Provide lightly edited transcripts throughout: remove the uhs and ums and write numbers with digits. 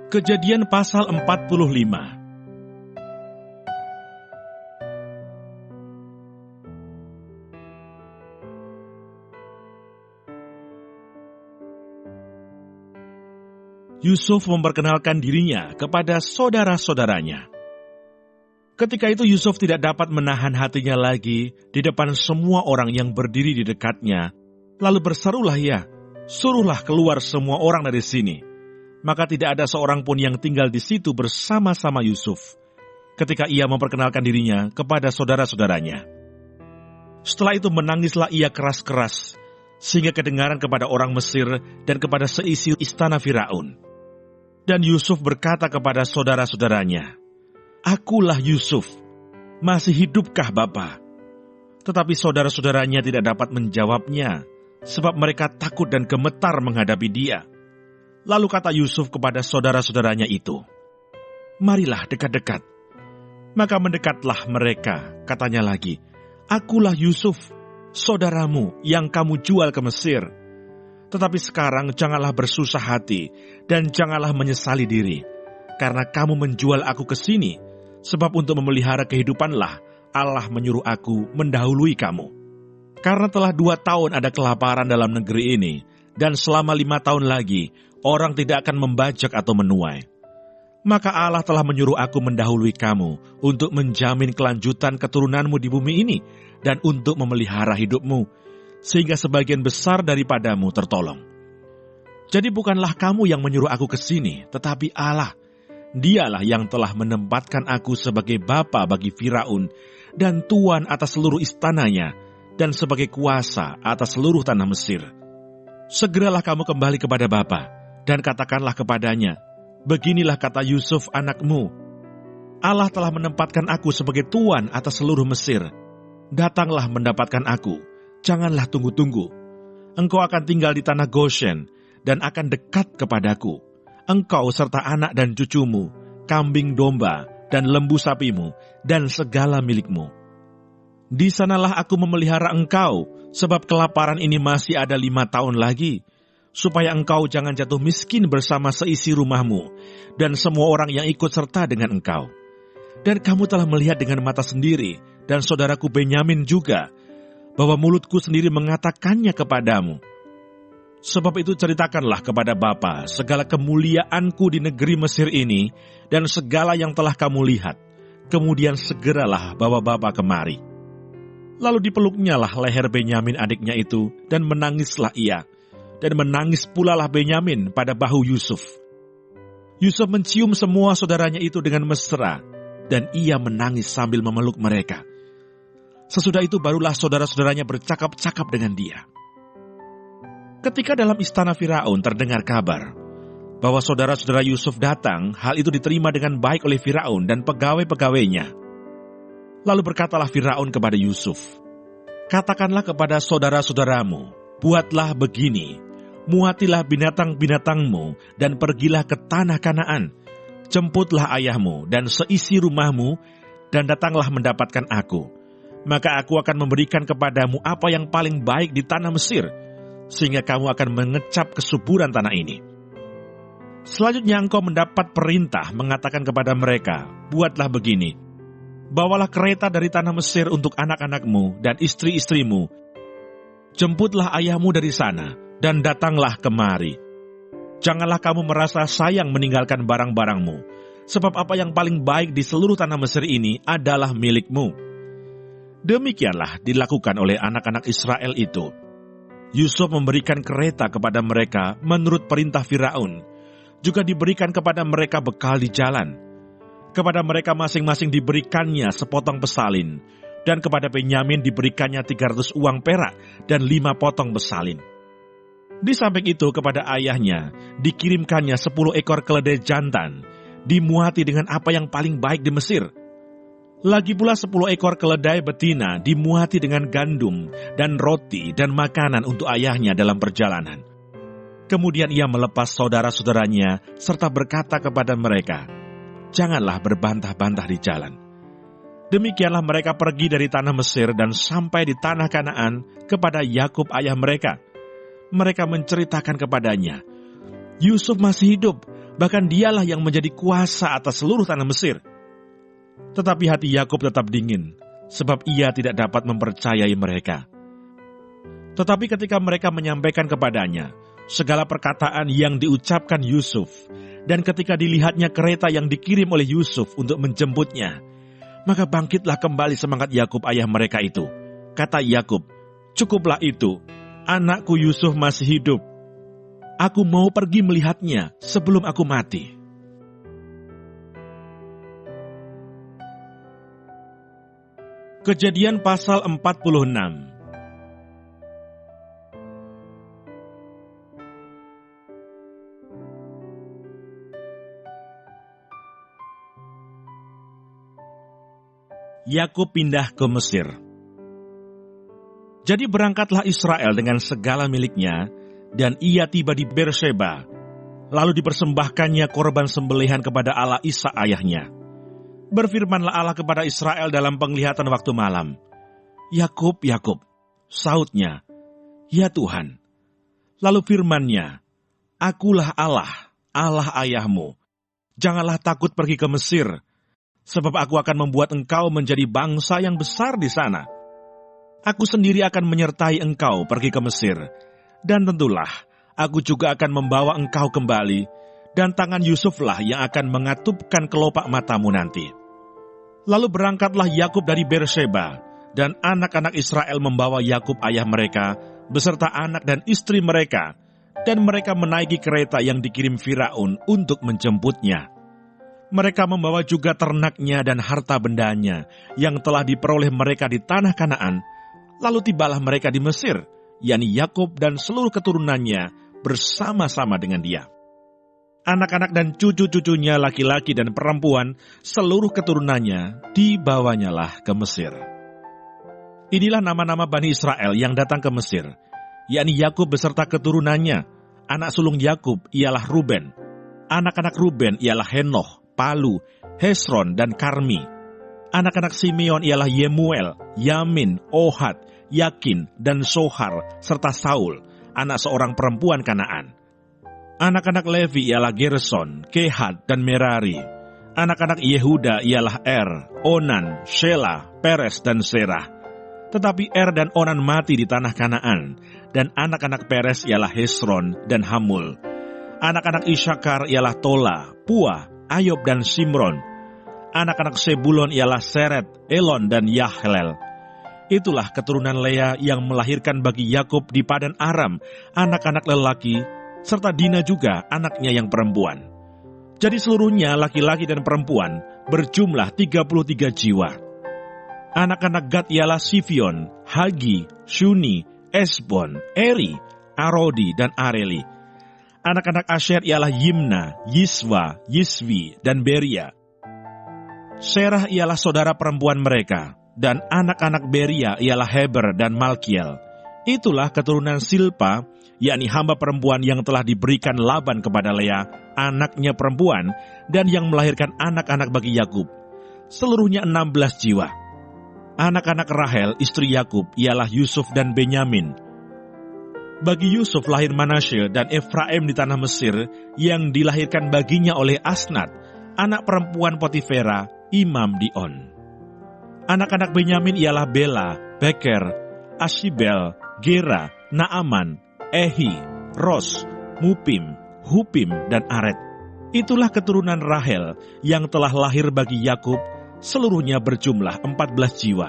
Kejadian pasal 45. Yusuf memperkenalkan dirinya kepada saudara-saudaranya. Ketika itu Yusuf tidak dapat menahan hatinya lagi di depan semua orang yang berdiri di dekatnya. Lalu berserulah ia, "Suruhlah keluar semua orang dari sini." Maka tidak ada seorang pun yang tinggal di situ bersama-sama Yusuf ketika ia memperkenalkan dirinya kepada saudara-saudaranya. Setelah itu menangislah ia keras-keras, sehingga kedengaran kepada orang Mesir dan kepada seisi istana Firaun. Dan Yusuf berkata kepada saudara-saudaranya, "Akulah Yusuf, masih hidupkah Bapa?" Tetapi saudara-saudaranya tidak dapat menjawabnya, sebab mereka takut dan gemetar menghadapi dia. Lalu kata Yusuf kepada saudara-saudaranya itu, "Marilah dekat-dekat." Maka mendekatlah mereka, katanya lagi, "Akulah Yusuf, saudaramu yang kamu jual ke Mesir. Tetapi sekarang janganlah bersusah hati dan janganlah menyesali diri, karena kamu menjual aku ke sini, sebab untuk memelihara kehidupanlah Allah menyuruh aku mendahului kamu. Karena telah 2 tahun ada kelaparan dalam negeri ini, dan selama 5 tahun lagi orang tidak akan membajak atau menuai. Maka Allah telah menyuruh aku mendahului kamu untuk menjamin kelanjutan keturunanmu di bumi ini dan untuk memelihara hidupmu, sehingga sebagian besar daripadamu tertolong. Jadi bukanlah kamu yang menyuruh aku ke sini, tetapi Allah. Dialah yang telah menempatkan aku sebagai bapa bagi Firaun dan tuan atas seluruh istananya dan sebagai kuasa atas seluruh tanah Mesir. Segeralah kamu kembali kepada Bapa dan katakanlah kepadanya, beginilah kata Yusuf anakmu, Allah telah menempatkan aku sebagai tuan atas seluruh Mesir. Datanglah mendapatkan aku, janganlah tunggu-tunggu. Engkau akan tinggal di tanah Goshen dan akan dekat kepadaku. Engkau serta anak dan cucumu, kambing domba dan lembu sapimu dan segala milikmu. Di sanalah aku memelihara engkau, sebab kelaparan ini masih ada 5 tahun lagi, supaya engkau jangan jatuh miskin bersama seisi rumahmu, dan semua orang yang ikut serta dengan engkau. Dan kamu telah melihat dengan mata sendiri, dan saudaraku Benyamin juga, bahwa mulutku sendiri mengatakannya kepadamu. Sebab itu ceritakanlah kepada Bapa segala kemuliaanku di negeri Mesir ini, dan segala yang telah kamu lihat. Kemudian segeralah bawa Bapa kemari. Lalu dipeluknyalah leher Benyamin adiknya itu, dan menangislah ia. Dan menangis pulalah Benyamin pada bahu Yusuf. Yusuf mencium semua saudaranya itu dengan mesra, dan ia menangis sambil memeluk mereka. Sesudah itu barulah saudara-saudaranya bercakap-cakap dengan dia. Ketika dalam istana Firaun terdengar kabar bahwa saudara-saudara Yusuf datang, hal itu diterima dengan baik oleh Firaun dan pegawai-pegawainya. Lalu berkatalah Firaun kepada Yusuf, "Katakanlah kepada saudara-saudaramu, buatlah begini, muatilah binatang-binatangmu dan pergilah ke tanah Kanaan. Jemputlah ayahmu dan seisi rumahmu dan datanglah mendapatkan aku. Maka aku akan memberikan kepadamu apa yang paling baik di tanah Mesir, sehingga kamu akan mengecap kesuburan tanah ini." Selanjutnya engkau mendapat perintah mengatakan kepada mereka, "Buatlah begini, bawalah kereta dari tanah Mesir untuk anak-anakmu dan istri-istrimu. Jemputlah ayahmu dari sana dan datanglah kemari. Janganlah kamu merasa sayang meninggalkan barang-barangmu, sebab apa yang paling baik di seluruh tanah Mesir ini adalah milikmu." Demikianlah dilakukan oleh anak-anak Israel itu. Yusuf memberikan kereta kepada mereka menurut perintah Firaun. Juga diberikan kepada mereka bekal di jalan. Kepada mereka masing-masing diberikannya sepotong pesalin, dan kepada Benyamin diberikannya 300 uang perak dan 5 potong pesalin. Di samping itu kepada ayahnya dikirimkannya 10 ekor keledai jantan, dimuati dengan apa yang paling baik di Mesir. Lagi pula 10 ekor keledai betina dimuati dengan gandum dan roti dan makanan untuk ayahnya dalam perjalanan. Kemudian ia melepas saudara-saudaranya serta berkata kepada mereka, "Janganlah berbantah-bantah di jalan." Demikianlah mereka pergi dari tanah Mesir dan sampai di tanah Kanaan kepada Yakub ayah mereka. Mereka menceritakan kepadanya, "Yusuf masih hidup, Bahkan dialah yang menjadi kuasa atas seluruh tanah Mesir. Tetapi hati Yakub tetap dingin, sebab ia tidak dapat mempercayai mereka. Tetapi ketika mereka menyampaikan kepadanya segala perkataan yang diucapkan Yusuf, dan ketika dilihatnya kereta yang dikirim oleh Yusuf untuk menjemputnya, maka bangkitlah kembali semangat Yakub ayah mereka itu. Kata Yakub, "Cukuplah itu, anakku Yusuf masih hidup. Aku mau pergi melihatnya sebelum aku mati." Kejadian pasal 46. Yakub pindah ke Mesir. Jadi berangkatlah Israel dengan segala miliknya, dan ia tiba di Beersheba. Lalu dipersembahkannya korban sembelihan kepada Allah Ishak ayahnya. Berfirmanlah Allah kepada Israel dalam penglihatan waktu malam. "Yakub, Yakub," sautnya. "Ya Tuhan." Lalu firman-Nya, "Akulah Allah, Allah ayahmu. Janganlah takut pergi ke Mesir, sebab aku akan membuat engkau menjadi bangsa yang besar di sana. Aku sendiri akan menyertai engkau pergi ke Mesir, dan tentulah aku juga akan membawa engkau kembali, dan tangan Yusuflah yang akan mengatupkan kelopak matamu nanti." Lalu berangkatlah Yakub dari Beersheba, dan anak-anak Israel membawa Yakub ayah mereka, beserta anak dan istri mereka, dan mereka menaiki kereta yang dikirim Firaun untuk menjemputnya. Mereka membawa juga ternaknya dan harta bendanya, yang telah diperoleh mereka di tanah Kanaan. Lalu tibalah mereka di Mesir, yakni Yakub dan seluruh keturunannya bersama-sama dengan dia. Anak-anak dan cucu-cucunya laki-laki dan perempuan, seluruh keturunannya dibawanyalah ke Mesir. Inilah nama-nama Bani Israel yang datang ke Mesir, yakni Yakub beserta keturunannya. Anak sulung Yakub ialah Ruben. Anak-anak Ruben ialah Henoch, Palu, Hesron, dan Karmi. Anak-anak Simeon ialah Yemuel, Yamin, Ohad, Yakin, dan Sohar, serta Saul, anak seorang perempuan Kanaan. Anak-anak Levi ialah Gerson, Kehat, dan Merari. Anak-anak Yehuda ialah Onan, Shelah, Peres, dan Serah. Tetapi dan Onan mati di tanah Kanaan, dan anak-anak Peres ialah Hesron dan Hamul. Anak-anak Isakar ialah Tola, Pua, Ayob, dan Simron. Anak-anak Sebulon ialah Seret, Elon, dan Yahlel. Itulah keturunan Lea yang melahirkan bagi Yakub di Padan Aram anak-anak lelaki, serta Dina juga anaknya yang perempuan. Jadi seluruhnya laki-laki dan perempuan berjumlah 33 jiwa. Anak-anak Gad ialah Sifion, Hagi, Shuni, Esbon, Eri, Arodi, dan Areli. Anak-anak Asher ialah Yimna, Yiswa, Yiswi, dan Beria. Serah ialah saudara perempuan mereka, dan anak-anak Beria ialah Heber dan Malkiel. Itulah keturunan Silpa, yakni hamba perempuan yang telah diberikan Laban kepada Lea, anaknya perempuan, dan yang melahirkan anak-anak bagi Yakub. Seluruhnya 16 jiwa. Anak-anak Rahel, istri Yakub, ialah Yusuf dan Benyamin. Bagi Yusuf lahir Manasye dan Efraim di tanah Mesir, yang dilahirkan baginya oleh Asnat, anak perempuan Potifera, imam di On. Anak-anak Benyamin ialah Bela, Beker, Ashibel, Gera, Naaman, Ehi, Ros, Mupim, Hupim, dan Aret. Itulah keturunan Rahel yang telah lahir bagi Yakub, seluruhnya berjumlah 14 jiwa.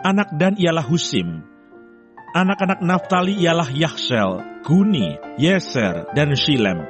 Anak Dan ialah Husim. Anak-anak Naftali ialah Yahsel, Guni, Yeser, dan Shilem.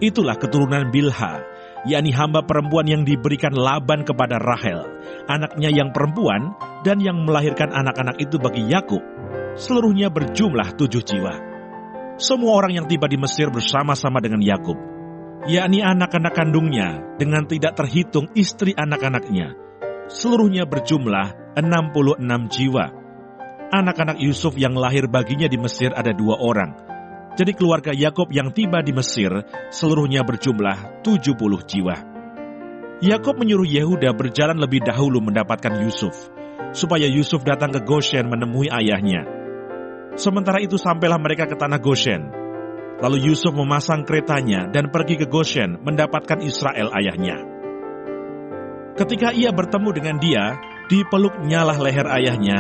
Itulah keturunan Bilha, yakni hamba perempuan yang diberikan Laban kepada Rahel, anaknya yang perempuan, dan yang melahirkan anak-anak itu bagi Yakub. Seluruhnya berjumlah 7 jiwa. Semua orang yang tiba di Mesir bersama-sama dengan Yakub, yakni anak-anak kandungnya, dengan tidak terhitung istri anak-anaknya. Seluruhnya berjumlah 66 jiwa. Anak-anak Yusuf yang lahir baginya di Mesir ada 2 orang. Jadi keluarga Yakub yang tiba di Mesir seluruhnya berjumlah 70 jiwa. Yakub menyuruh Yehuda berjalan lebih dahulu mendapatkan Yusuf, supaya Yusuf datang ke Goshen menemui ayahnya. Sementara itu sampailah mereka ke tanah Goshen. Lalu Yusuf memasang keretanya dan pergi ke Goshen mendapatkan Israel ayahnya. Ketika ia bertemu dengan dia, dipeluknyalah leher ayahnya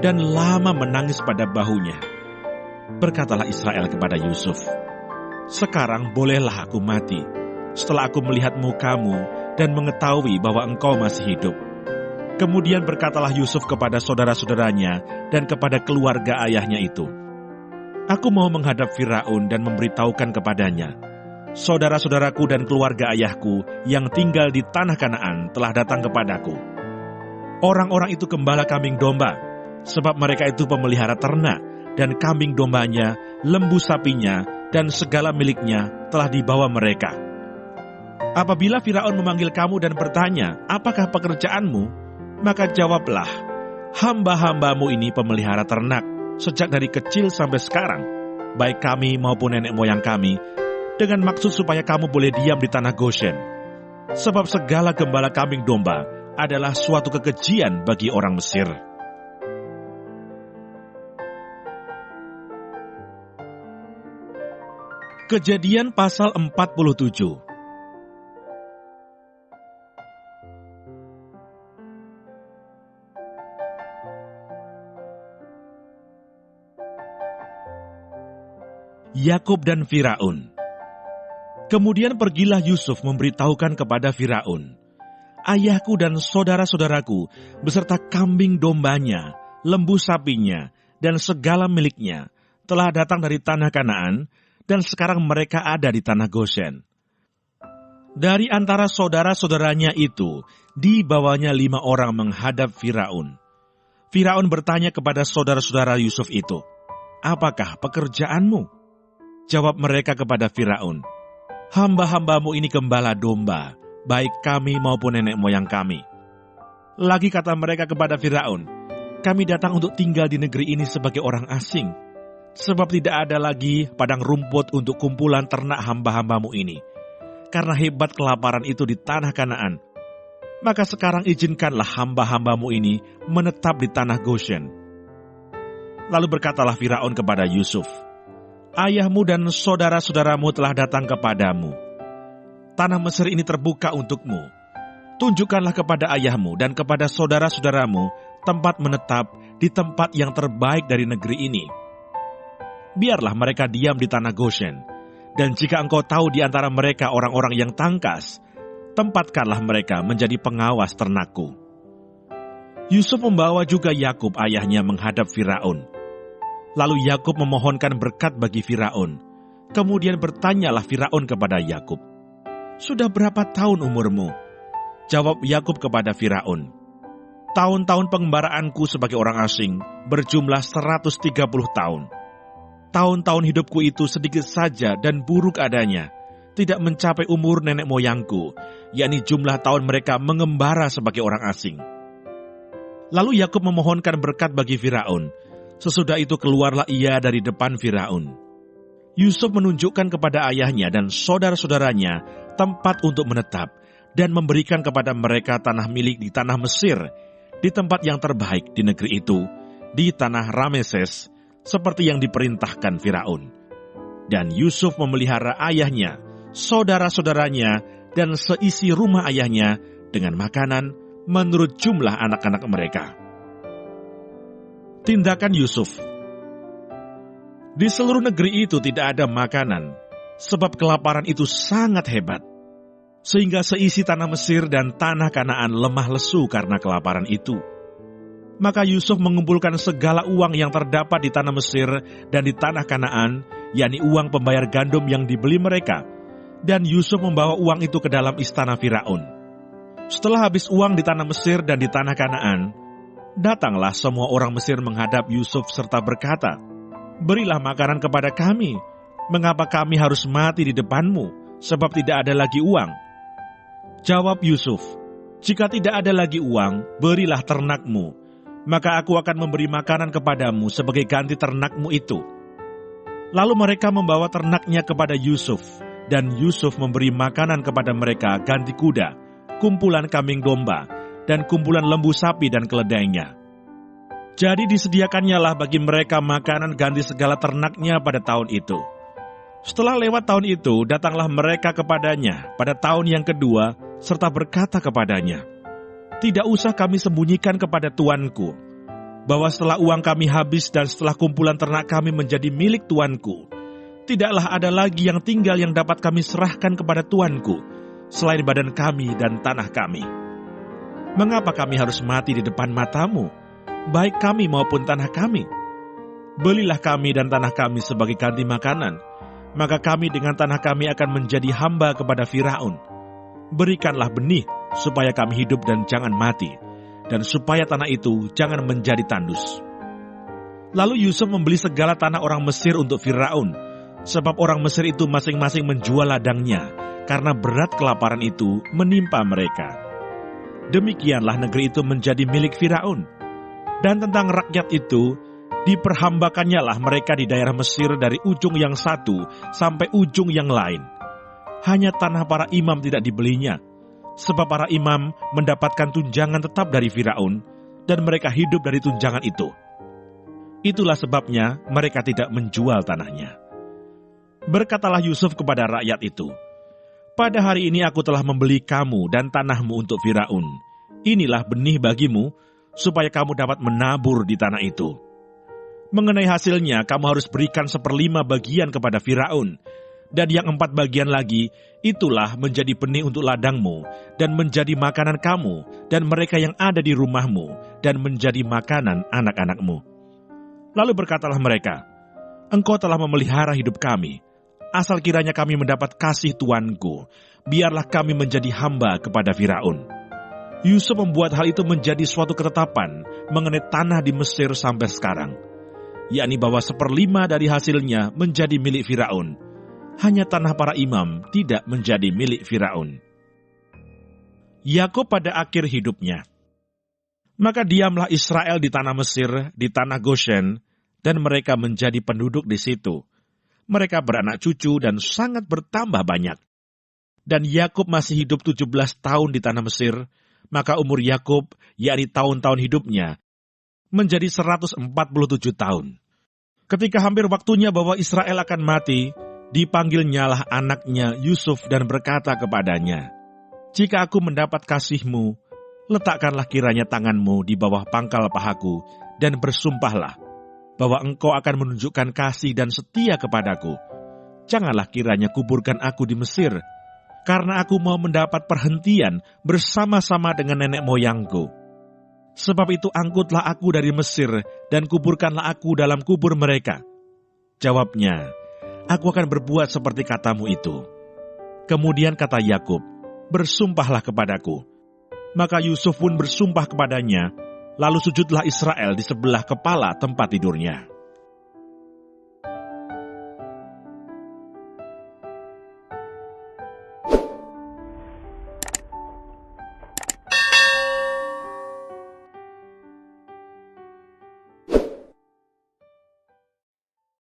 dan lama menangis pada bahunya. Berkatalah Israel kepada Yusuf, "Sekarang bolehlah aku mati, setelah aku melihat mukamu dan mengetahui bahwa engkau masih hidup." Kemudian berkatalah Yusuf kepada saudara-saudaranya dan kepada keluarga ayahnya itu, "Aku mau menghadap Firaun dan memberitahukan kepadanya, saudara-saudaraku dan keluarga ayahku yang tinggal di tanah Kanaan telah datang kepadaku. Orang-orang itu gembala kambing domba, sebab mereka itu pemelihara ternak, dan kambing dombanya, lembu sapinya, dan segala miliknya telah dibawa mereka. Apabila Firaun memanggil kamu dan bertanya, 'Apakah pekerjaanmu?' maka jawablah, 'Hamba-hambamu ini pemelihara ternak, sejak dari kecil sampai sekarang, baik kami maupun nenek moyang kami, dengan maksud supaya kamu boleh diam di tanah Goshen. Sebab segala gembala kambing domba adalah suatu kekejian bagi orang Mesir.'" Kejadian pasal 47. Yakub dan Firaun. Kemudian pergilah Yusuf memberitahukan kepada Firaun, "Ayahku dan saudara-saudaraku beserta kambing dombanya, lembu sapinya, dan segala miliknya telah datang dari tanah Kanaan, dan sekarang mereka ada di tanah Goshen." Dari antara saudara-saudaranya itu, dibawanya 5 orang menghadap Firaun. Firaun bertanya kepada saudara-saudara Yusuf itu, "Apakah pekerjaanmu?" Jawab mereka kepada Firaun, "Hamba-hambamu ini gembala domba, baik kami maupun nenek moyang kami." Lagi kata mereka kepada Firaun, "Kami datang untuk tinggal di negeri ini sebagai orang asing, sebab tidak ada lagi padang rumput untuk kumpulan ternak hamba-hambamu ini. Karena hebat kelaparan itu di tanah Kanaan, maka sekarang izinkanlah hamba-hambamu ini menetap di tanah Goshen." Lalu berkatalah Firaun kepada Yusuf, "Ayahmu dan saudara-saudaramu telah datang kepadamu. Tanah Mesir ini terbuka untukmu. Tunjukkanlah kepada ayahmu dan kepada saudara-saudaramu tempat menetap di tempat yang terbaik dari negeri ini. Biarlah mereka diam di tanah Goshen, dan jika engkau tahu di antara mereka orang-orang yang tangkas, tempatkanlah mereka menjadi pengawas ternakku." Yusuf membawa juga Yakub ayahnya menghadap Firaun. Lalu Yakub memohonkan berkat bagi Firaun. Kemudian bertanyalah Firaun kepada Yakub, "Sudah berapa tahun umurmu?" Jawab Yakub kepada Firaun, "Tahun-tahun pengembaraanku sebagai orang asing berjumlah 130 tahun. Tahun-tahun hidupku itu sedikit saja dan buruk adanya, tidak mencapai umur nenek moyangku, yakni jumlah tahun mereka mengembara sebagai orang asing." Lalu Yakub memohonkan berkat bagi Firaun. Sesudah itu keluarlah ia dari depan Firaun. Yusuf menunjukkan kepada ayahnya dan saudara-saudaranya tempat untuk menetap dan memberikan kepada mereka tanah milik di tanah Mesir, di tempat yang terbaik di negeri itu, di tanah Rameses, seperti yang diperintahkan Firaun. Dan Yusuf memelihara ayahnya, saudara-saudaranya, dan seisi rumah ayahnya dengan makanan menurut jumlah anak-anak mereka. Tindakan Yusuf. Di seluruh negeri itu tidak ada makanan, sebab kelaparan itu sangat hebat, sehingga seisi tanah Mesir dan tanah Kanaan lemah lesu karena kelaparan itu. Maka Yusuf mengumpulkan segala uang yang terdapat di tanah Mesir dan di tanah Kanaan, yakni uang pembayar gandum yang dibeli mereka, dan Yusuf membawa uang itu ke dalam istana Firaun. Setelah habis uang di tanah Mesir dan di tanah Kanaan, datanglah semua orang Mesir menghadap Yusuf serta berkata, "Berilah makanan kepada kami. Mengapa kami harus mati di depanmu, sebab tidak ada lagi uang?" Jawab Yusuf, "Jika tidak ada lagi uang, berilah ternakmu, maka aku akan memberi makanan kepadamu sebagai ganti ternakmu itu." Lalu mereka membawa ternaknya kepada Yusuf, dan Yusuf memberi makanan kepada mereka ganti kuda, kumpulan kambing domba, dan kumpulan lembu sapi dan keledainya. Jadi disediakannyalah bagi mereka makanan ganti segala ternaknya pada tahun itu. Setelah lewat tahun itu, datanglah mereka kepadanya pada tahun yang kedua, serta berkata kepadanya, "Tidak usah kami sembunyikan kepada tuanku, bahwa setelah uang kami habis dan setelah kumpulan ternak kami menjadi milik tuanku, tidaklah ada lagi yang tinggal yang dapat kami serahkan kepada tuanku, selain badan kami dan tanah kami. Mengapa kami harus mati di depan matamu, baik kami maupun tanah kami? Belilah kami dan tanah kami sebagai ganti makanan, maka kami dengan tanah kami akan menjadi hamba kepada Firaun. Berikanlah benih, supaya kami hidup dan jangan mati, dan supaya tanah itu jangan menjadi tandus." Lalu Yusuf membeli segala tanah orang Mesir untuk Firaun, sebab orang Mesir itu masing-masing menjual ladangnya, karena berat kelaparan itu menimpa mereka. Demikianlah negeri itu menjadi milik Firaun. Dan tentang rakyat itu, diperhambakannya lah mereka di daerah Mesir dari ujung yang satu sampai ujung yang lain. Hanya tanah para imam tidak dibelinya, sebab para imam mendapatkan tunjangan tetap dari Firaun, dan mereka hidup dari tunjangan itu. Itulah sebabnya mereka tidak menjual tanahnya. Berkatalah Yusuf kepada rakyat itu, "Pada hari ini aku telah membeli kamu dan tanahmu untuk Firaun. Inilah benih bagimu, supaya kamu dapat menabur di tanah itu. Mengenai hasilnya, kamu harus berikan 1/5 bagian kepada Firaun, dan yang 4 bagian lagi, itulah menjadi benih untuk ladangmu, dan menjadi makanan kamu, dan mereka yang ada di rumahmu, dan menjadi makanan anak-anakmu." Lalu berkatalah mereka, "Engkau telah memelihara hidup kami. Asal kiranya kami mendapat kasih tuanku, biarlah kami menjadi hamba kepada Firaun." Yusuf membuat hal itu menjadi suatu ketetapan mengenai tanah di Mesir sampai sekarang, yakni bahwa 1/5 dari hasilnya menjadi milik Firaun. Hanya tanah para imam tidak menjadi milik Firaun. Yakub pada akhir hidupnya. Maka diamlah Israel di tanah Mesir, di tanah Goshen, dan mereka menjadi penduduk di situ. Mereka beranak cucu dan sangat bertambah banyak. Dan Yakub masih hidup 17 tahun di tanah Mesir, maka umur Yakub, yakni tahun-tahun hidupnya, menjadi 147 tahun. Ketika hampir waktunya bahwa Israel akan mati, dipanggilnyalah anaknya Yusuf dan berkata kepadanya, "Jika aku mendapat kasih-Mu, letakkanlah kiranya tangan-Mu di bawah pangkal pahaku, dan bersumpahlah bahwa Engkau akan menunjukkan kasih dan setia kepadaku. Janganlah kiranya kuburkan aku di Mesir, karena aku mau mendapat perhentian bersama-sama dengan nenek moyangku. Sebab itu angkutlah aku dari Mesir, dan kuburkanlah aku dalam kubur mereka." Jawabnya, "Aku akan berbuat seperti katamu itu." Kemudian kata Yakub, "Bersumpahlah kepadaku." Maka Yusuf pun bersumpah kepadanya, lalu sujudlah Israel di sebelah kepala tempat tidurnya.